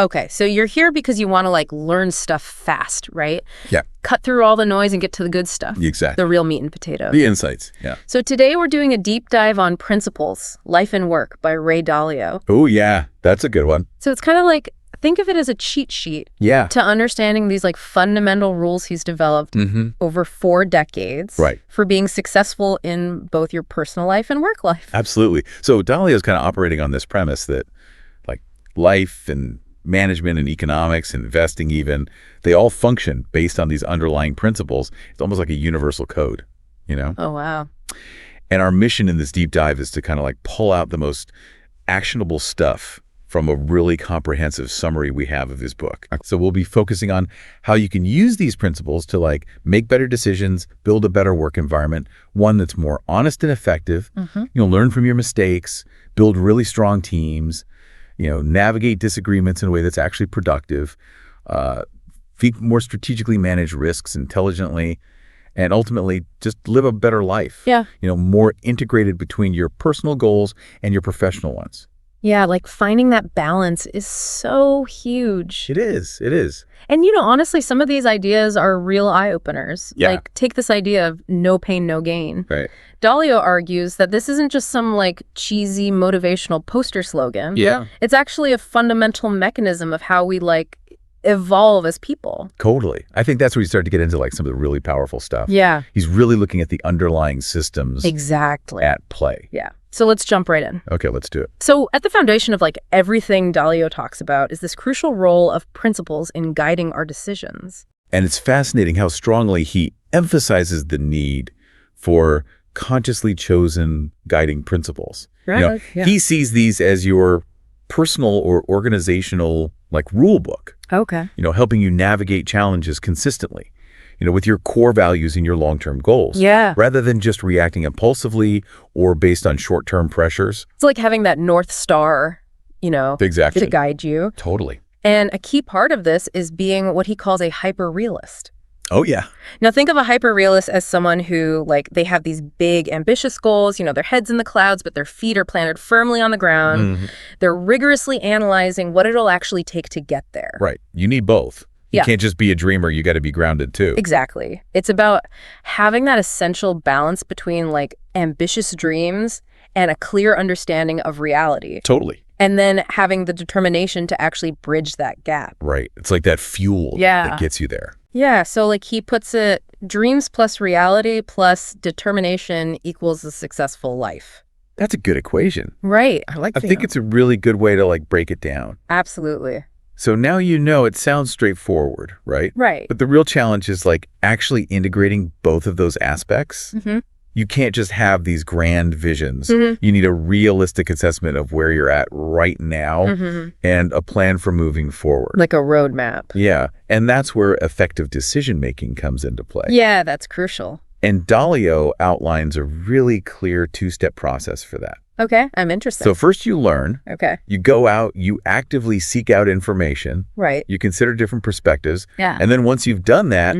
Okay, so you're here because you want to like learn stuff fast, right? Yeah. Cut through all the noise and get to the good stuff. Exactly. The real meat and potatoes. The insights, yeah. So today we're doing a deep dive on Principles, Life and Work by Ray Dalio. Oh, yeah. That's a good one. So it's kind of like, think of it as a cheat sheet Yeah. to understanding these like fundamental rules he's developed over 4 decades for being successful in both your personal life and work life. Absolutely. So Dalio's kind of operating on this premise that like life and management and economics and investing even, they all function based on these underlying principles. It's almost like a universal code, you know? Oh, wow. And our mission in this deep dive is to kind of like pull out the most actionable stuff from a really comprehensive summary we have of his book. So we'll be focusing on how you can use these principles to like make better decisions, build a better work environment, one that's more honest and effective, learn from your mistakes, build really strong teams, navigate disagreements in a way that's actually productive, more strategically manage risks intelligently, and ultimately just live a better life. Yeah. More integrated between your personal goals and your professional ones. Yeah, like finding that balance is so huge. It is. It is. And, honestly, some of these ideas are real eye-openers. Yeah. Like, take this idea of no pain, no gain. Right. Dalio argues that this isn't just some, like, cheesy motivational poster slogan. Yeah. It's actually a fundamental mechanism of how we, like, evolve as people. Totally. I think that's where you start to get into, like, some of the really powerful stuff. Yeah. He's really looking at the underlying systems exactly at play. Yeah. So let's jump right in. Okay, let's do it. So at the foundation of like everything Dalio talks about is this crucial role of principles in guiding our decisions. And it's fascinating how strongly he emphasizes the need for consciously chosen guiding principles. Right. Yeah. He sees these as your personal or organizational like rule book. Okay. Helping you navigate challenges consistently. With your core values and your long-term goals. Yeah. Rather than just reacting impulsively or based on short-term pressures. It's like having that North Star, exactly. to guide you. Totally. And a key part of this is being what he calls a hyper-realist. Oh, yeah. Now, think of a hyper-realist as someone who, like, they have these big, ambitious goals, their head's in the clouds, but their feet are planted firmly on the ground. They're rigorously analyzing what it'll actually take to get there. Right. You need both. You can't just be a dreamer. You got to be grounded, too. Exactly. It's about having that essential balance between, like, ambitious dreams and a clear understanding of reality. Totally. And then having the determination to actually bridge that gap. Right. It's like that fuel that gets you there. Yeah. So, like, he puts it, dreams plus reality plus determination equals a successful life. That's a good equation. Right. I think it's a really good way to, like, break it down. Absolutely. So now it sounds straightforward, right? Right. But the real challenge is like actually integrating both of those aspects. You can't just have these grand visions. You need a realistic assessment of where you're at right now and a plan for moving forward. Like a roadmap. Yeah. And that's where effective decision-making comes into play. Yeah, that's crucial. And Dalio outlines a really clear 2-step process for that. Okay, I'm interested. So first you learn. Okay. You go out, you actively seek out information. Right. You consider different perspectives. Yeah. And then once you've done that,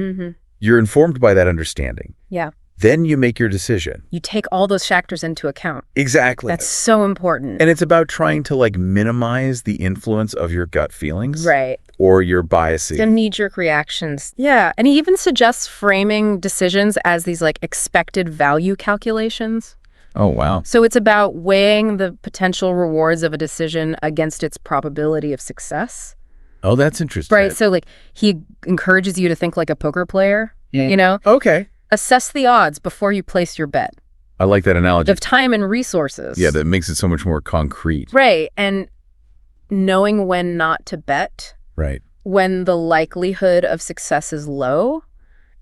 you're informed by that understanding. Yeah. Then you make your decision. You take all those factors into account. Exactly. That's so important. And it's about trying to like minimize the influence of your gut feelings. Right. Or your biases. The knee-jerk reactions. Yeah. And he even suggests framing decisions as these like expected value calculations. Oh, wow. So it's about weighing the potential rewards of a decision against its probability of success. Oh, that's interesting. Right. So like he encourages you to think like a poker player, Okay. Assess the odds before you place your bet. I like that analogy. Of time and resources. Yeah, that makes it so much more concrete. Right. And knowing when not to bet. Right. When the likelihood of success is low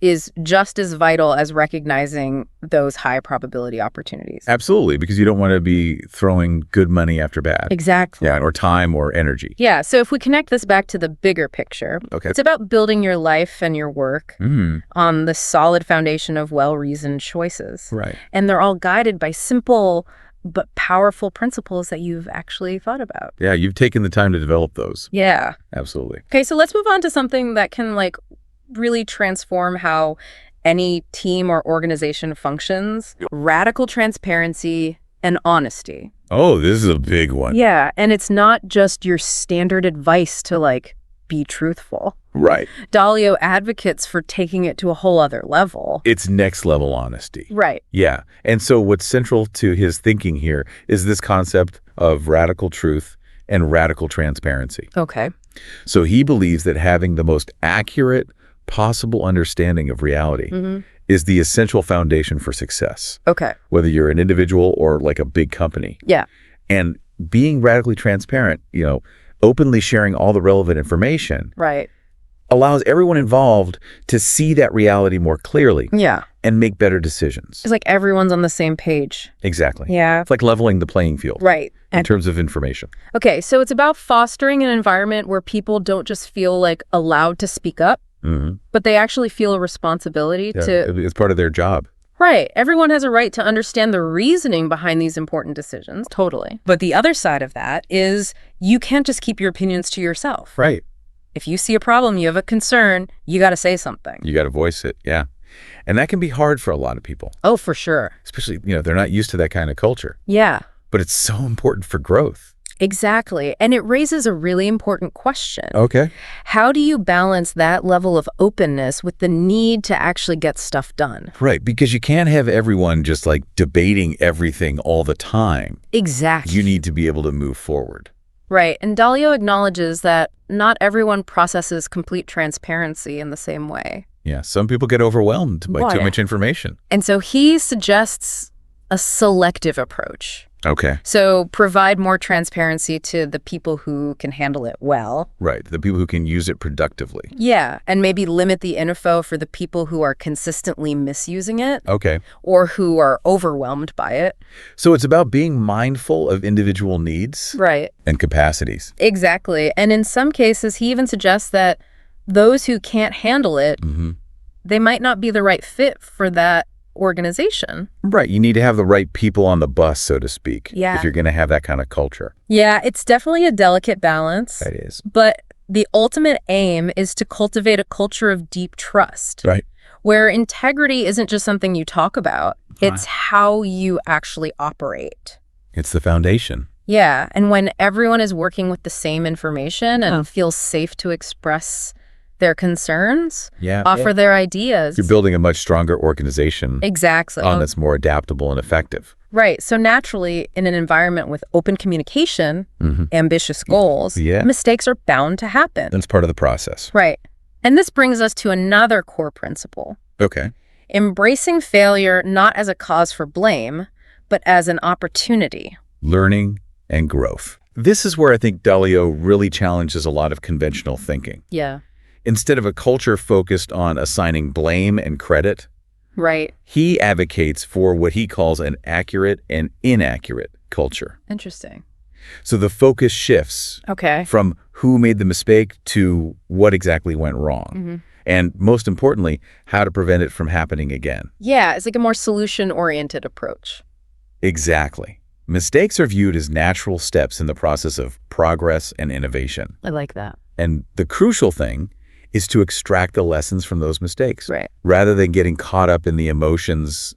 is just as vital as recognizing those high probability opportunities. Absolutely, because you don't want to be throwing good money after bad. Exactly. Yeah, or time or energy. Yeah, so if we connect this back to the bigger picture, it's about building your life and your work on the solid foundation of well-reasoned choices. Right. And they're all guided by simple but powerful principles that you've actually thought about. Yeah, you've taken the time to develop those. Yeah. Absolutely. Okay, so let's move on to something that can like really transform how any team or organization functions. Radical transparency and honesty. Oh, this is a big one. Yeah, and it's not just your standard advice to, like, be truthful. Right. Dalio advocates for taking it to a whole other level. It's next level honesty. Right. Yeah. And so what's central to his thinking here is this concept of radical truth and radical transparency. Okay. So he believes that having the most accurate possible understanding of reality is the essential foundation for success, Okay. whether you're an individual or like a big company. Yeah. And being radically transparent, openly sharing all the relevant information Right. allows everyone involved to see that reality more clearly Yeah. and make better decisions. It's like everyone's on the same page. Exactly. Yeah. It's like leveling the playing field Right. in terms of information. Okay, so it's about fostering an environment where people don't just feel like allowed to speak up, but they actually feel a responsibility to... It's part of their job. Right. Everyone has a right to understand the reasoning behind these important decisions. Totally. But the other side of that is you can't just keep your opinions to yourself. Right. If you see a problem, you have a concern, you got to say something. You got to voice it. Yeah. And that can be hard for a lot of people, Oh, for sure. especially, they're not used to that kind of culture. Yeah, But it's so important for growth. exactly. And it raises a really important question. Okay. How do you balance that level of openness with the need to actually get stuff done? Right. Because you can't have everyone just like debating everything all the time. Exactly. You need to be able to move forward. Right. And Dalio acknowledges that not everyone processes complete transparency in the same way. Yeah. Some people get overwhelmed by too much information. And so he suggests a selective approach. Okay. So provide more transparency to the people who can handle it well. Right. The people who can use it productively. Yeah, and maybe limit the info for the people who are consistently misusing it Okay. or who are overwhelmed by it. So it's about being mindful of individual needs Right. and capacities. Exactly. And in some cases, he even suggests that those who can't handle it, they might not be the right fit for that organization. Right. You need to have the right people on the bus, so to speak, Yeah. if you're going to have that kind of culture. Yeah, it's definitely a delicate balance. That is. But the ultimate aim is to cultivate a culture of deep trust. Right. Where integrity isn't just something you talk about, it's how you actually operate. It's the foundation. Yeah, and when everyone is working with the same information and feels safe to express their concerns, offer their ideas. You're building a much stronger organization. Exactly. One that's more adaptable and effective. Right. So naturally, in an environment with open communication, ambitious goals, mistakes are bound to happen. That's part of the process. Right. And this brings us to another core principle. Okay. Embracing failure not as a cause for blame, but as an opportunity. Learning and growth. This is where I think Dalio really challenges a lot of conventional thinking. Yeah. Instead of a culture focused on assigning blame and credit, Right. he advocates for what he calls an accurate and inaccurate culture. Interesting. So the focus shifts Okay. from who made the mistake to what exactly went wrong. And most importantly, how to prevent it from happening again. Yeah, it's like a more solution-oriented approach. Exactly. Mistakes are viewed as natural steps in the process of progress and innovation. I like that. And the crucial thing is to extract the lessons from those mistakes. Right. Rather than getting caught up in the emotions,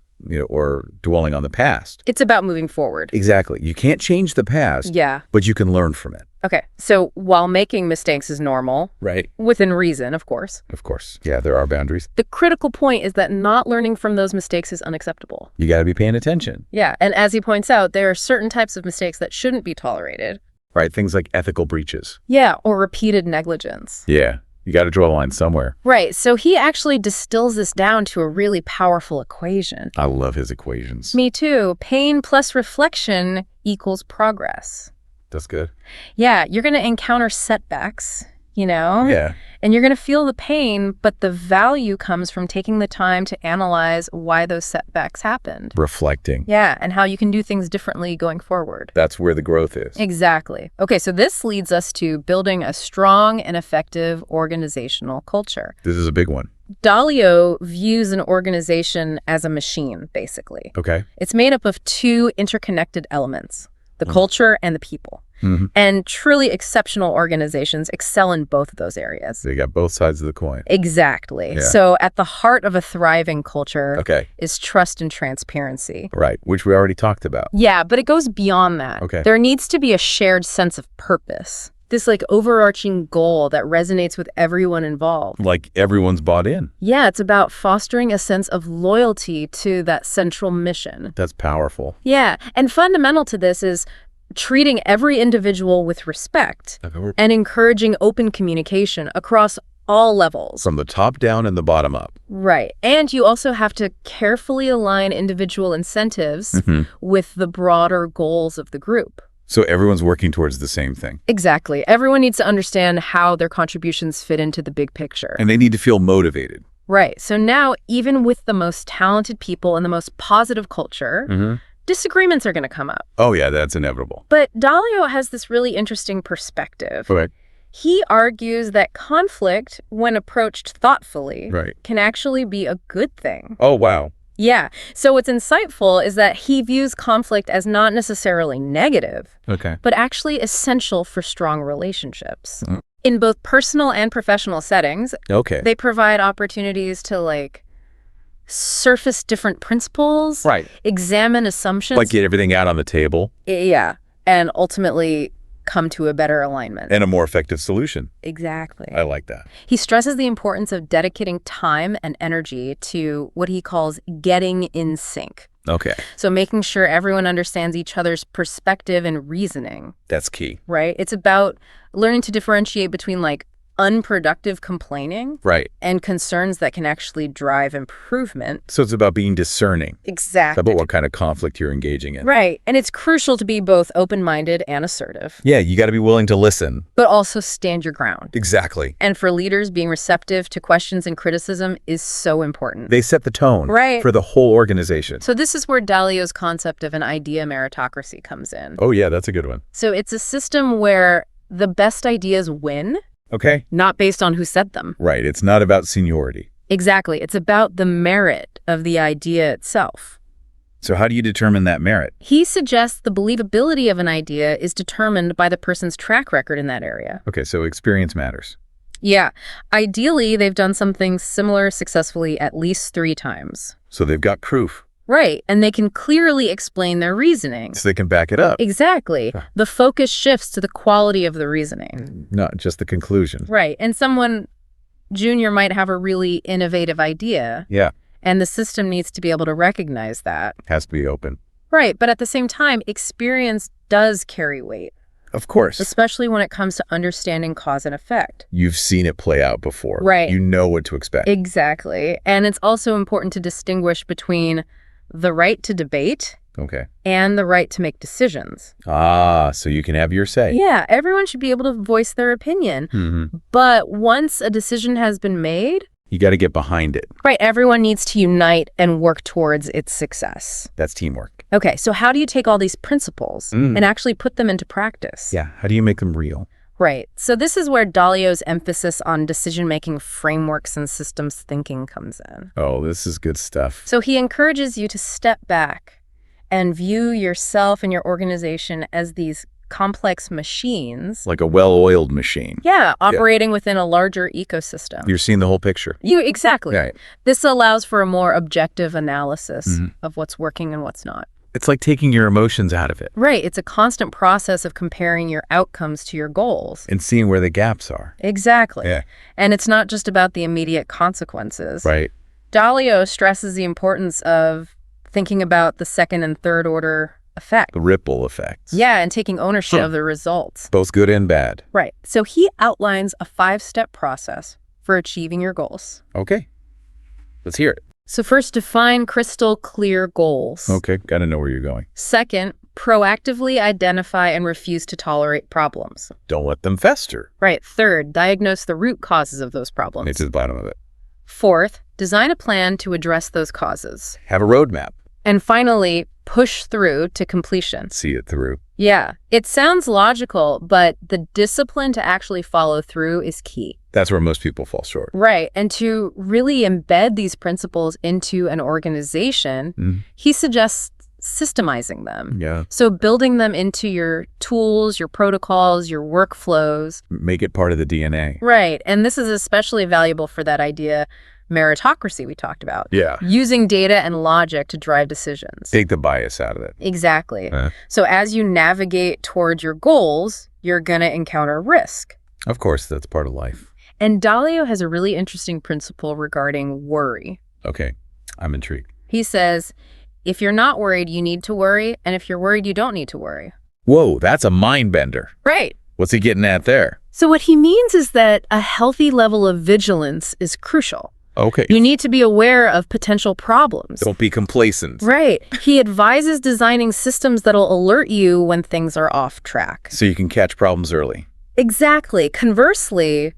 or dwelling on the past. It's about moving forward. Exactly. You can't change the past, Yeah. but you can learn from it. Okay. So while making mistakes is normal, Right. within reason, of course, Of course. Yeah, there are boundaries. the critical point is that not learning from those mistakes is unacceptable. You got to be paying attention. Yeah. And as he points out, there are certain types of mistakes that shouldn't be tolerated. Right. Things like ethical breaches. Yeah. Or repeated negligence. Yeah. You got to draw a line somewhere. Right. So he actually distills this down to a really powerful equation. I love his equations. Me too. Pain plus reflection equals progress. That's good. Yeah, you're going to encounter setbacks, Yeah. and you're going to feel the pain, but the value comes from taking the time to analyze why those setbacks happened. Reflecting. Yeah, and how you can do things differently going forward. That's where the growth is. Exactly. Okay, so this leads us to building a strong and effective organizational culture. This is a big one. Dalio views an organization as a machine, basically. Okay. It's made up of two interconnected elements: the culture and the people. And truly exceptional organizations excel in both of those areas. They got both sides of the coin. Exactly. Yeah. So at the heart of a thriving culture Okay. is trust and transparency. Right, which we already talked about. Yeah, but it goes beyond that. Okay. There needs to be a shared sense of purpose. This like overarching goal that resonates with everyone involved. Like everyone's bought in. Yeah, it's about fostering a sense of loyalty to that central mission. That's powerful. Yeah, and fundamental to this is treating every individual with respect and encouraging open communication across all levels. From the top down and the bottom up. Right. And you also have to carefully align individual incentives with the broader goals of the group. So everyone's working towards the same thing. Exactly. Everyone needs to understand how their contributions fit into the big picture. And they need to feel motivated. Right. So now, even with the most talented people and the most positive culture, disagreements are going to come up. Oh, yeah, that's inevitable. But Dalio has this really interesting perspective. Right. He argues that conflict, when approached thoughtfully, Right. can actually be a good thing. Oh, wow. Yeah. So what's insightful is that he views conflict as not necessarily negative, Okay. but actually essential for strong relationships. In both personal and professional settings, Okay. they provide opportunities to like surface different principles, Right. examine assumptions. Like get everything out on the table. Yeah. And ultimately come to a better alignment. And a more effective solution. Exactly. I like that. He stresses the importance of dedicating time and energy to what he calls getting in sync. Okay. So making sure everyone understands each other's perspective and reasoning, That's key. right? It's about learning to differentiate between like unproductive complaining Right. and concerns that can actually drive improvement. So it's about being discerning Exactly. about what kind of conflict you're engaging in. Right. And it's crucial to be both open-minded and assertive, Yeah, you got to be willing to listen. but also stand your ground. Exactly. And for leaders, being receptive to questions and criticism is so important. They set the tone Right. for the whole organization. So this is where Dalio's concept of an idea meritocracy comes in. Oh, yeah, that's a good one. So it's a system where the best ideas win, Okay. not based on who said them. Right. It's not about seniority. Exactly. It's about the merit of the idea itself. So how do you determine that merit? He suggests the believability of an idea is determined by the person's track record in that area. Okay, so experience matters. Yeah. Ideally, they've done something similar successfully at least 3 times. So they've got proof. Right. And they can clearly explain their reasoning. So they can back it up. Exactly. The focus shifts to the quality of the reasoning. Not just the conclusion. Right. And someone junior might have a really innovative idea, Yeah. and the system needs to be able to recognize that. Has to be open. Right. But at the same time, experience does carry weight, Of course. especially when it comes to understanding cause and effect. You've seen it play out before. Right. You know what to expect. Exactly. And it's also important to distinguish between the right to debate Okay. and the right to make decisions. Ah, so you can have your say. Yeah, everyone should be able to voice their opinion. Mm-hmm. But once a decision has been made, You got to get behind it. right, everyone needs to unite and work towards its success. That's teamwork. Okay, so how do you take all these principles and actually put them into practice? Yeah. How do you make them real? Right. So this is where Dalio's emphasis on decision-making frameworks and systems thinking comes in. Oh, this is good stuff. So he encourages you to step back and view yourself and your organization as these complex machines. Like a well-oiled machine. Yeah, operating within a larger ecosystem. You're seeing the whole picture. Exactly. Right. This allows for a more objective analysis of what's working and what's not. It's like taking your emotions out of it Right. It's a constant process of comparing your outcomes to your goals. and seeing where the gaps are. Exactly. Yeah. And it's not just about the immediate consequences. Right. Dalio stresses the importance of thinking about the second and third order effect. The ripple effects. Yeah, and taking ownership of the results. Both good and bad. Right. So he outlines a 5-step process for achieving your goals. Okay. Let's hear it. So first, define crystal clear goals. Okay. Got to know where you're going. Second, proactively identify and refuse to tolerate problems. Don't let them fester. Right. Third, diagnose the root causes of those problems. Get to the bottom of it. Fourth, design a plan to address those causes. Have a roadmap. And finally, push through to completion. See it through. Yeah, it sounds logical, but the discipline to actually follow through is key. That's where most people fall short. Right. And to really embed these principles into an organization, he suggests systemizing them. Yeah. So building them into your tools, your protocols, your workflows. Make it part of the DNA. Right. And this is especially valuable for that idea meritocracy we talked about. Yeah. Using data and logic to drive decisions. Take the bias out of it. Exactly. So as you navigate towards your goals, you're going to encounter risk. Of course, that's part of life. And Dalio has a really interesting principle regarding worry. Okay, I'm intrigued. He says, if you're not worried, you need to worry. And if you're worried, you don't need to worry. Whoa, that's a mind bender. Right. What's he getting at there? So what he means is that a healthy level of vigilance is crucial. Okay. You need to be aware of potential problems. Don't be complacent. Right. He advises designing systems that'll alert you when things are off track. So you can catch problems early. Exactly. Conversely,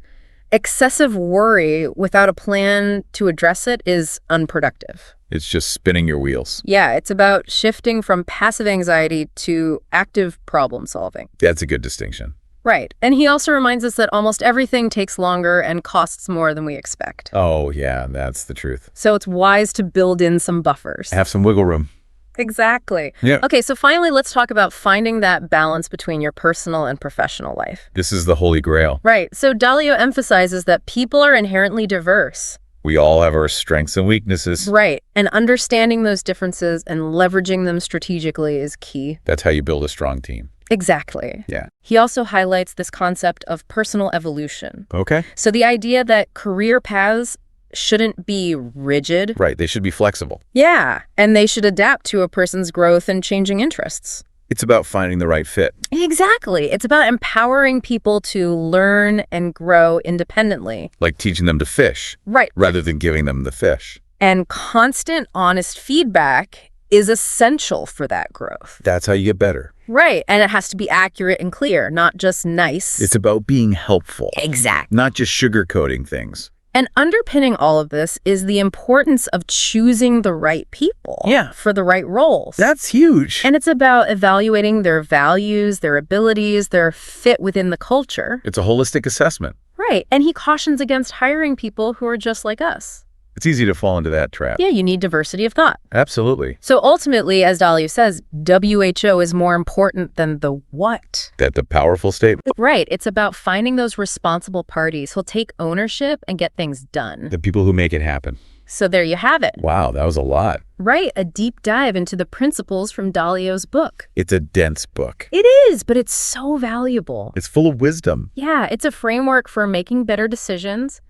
excessive worry without a plan to address it is unproductive. It's just spinning your wheels. Yeah, it's about shifting from passive anxiety to active problem solving. That's a good distinction. Right. And he also reminds us that almost everything takes longer and costs more than we expect. Oh, yeah, that's the truth. So it's wise to build in some buffers. Have some wiggle room. Exactly. Yeah. Okay, so finally, let's talk about finding that balance between your personal and professional life. This is the holy grail. Right. So Dalio emphasizes that people are inherently diverse. We all have our strengths and weaknesses. Right. And understanding those differences and leveraging them strategically is key. That's how you build a strong team. Exactly. Yeah. He also highlights this concept of personal evolution. Okay. So the idea that career paths shouldn't be rigid. Right, they should be flexible. Yeah, and they should adapt to a person's growth and changing interests. It's about finding the right fit. Exactly. It's about empowering people to learn and grow independently. Like teaching them to fish. Right. Rather than giving them the fish. And constant, honest feedback is essential for that growth. That's how you get better. Right. And it has to be accurate and clear, not just nice. It's about being helpful. Exactly. Not just sugarcoating things. And underpinning all of this is the importance of choosing the right people for the right roles. That's huge. And it's about evaluating their values, their abilities, their fit within the culture. It's a holistic assessment. Right. And he cautions against hiring people who are just like us. It's easy to fall into that trap. Yeah, you need diversity of thought. Absolutely. So ultimately, as Dalio says, WHO is more important than the what. That's a powerful statement. Right. It's about finding those responsible parties who'll take ownership and get things done. The people who make it happen. So there you have it. Wow, that was a lot. Right. A deep dive into the principles from Dalio's book. It's a dense book. It is, but it's so valuable. It's full of wisdom. Yeah, it's a framework for making better decisions,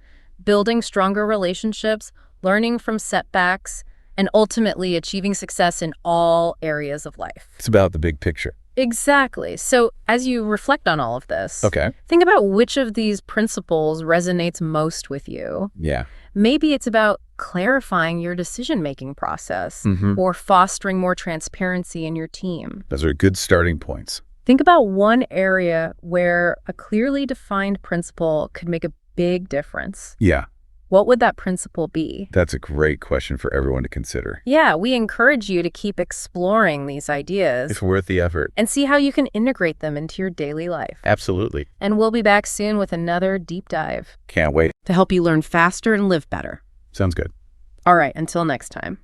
building stronger relationships, learning from setbacks, and ultimately achieving success in all areas of life. It's about the big picture. Exactly. So as you reflect on all of this, think about which of these principles resonates most with you. Yeah. Maybe it's about clarifying your decision-making process or fostering more transparency in your team. Those are good starting points. Think about one area where a clearly defined principle could make a big difference. Yeah. What would that principle be? That's a great question for everyone to consider. Yeah, we encourage you to keep exploring these ideas. It's worth the effort. And see how you can integrate them into your daily life. Absolutely. And we'll be back soon with another deep dive. Can't wait. To help you learn faster and live better. Sounds good. All right, until next time.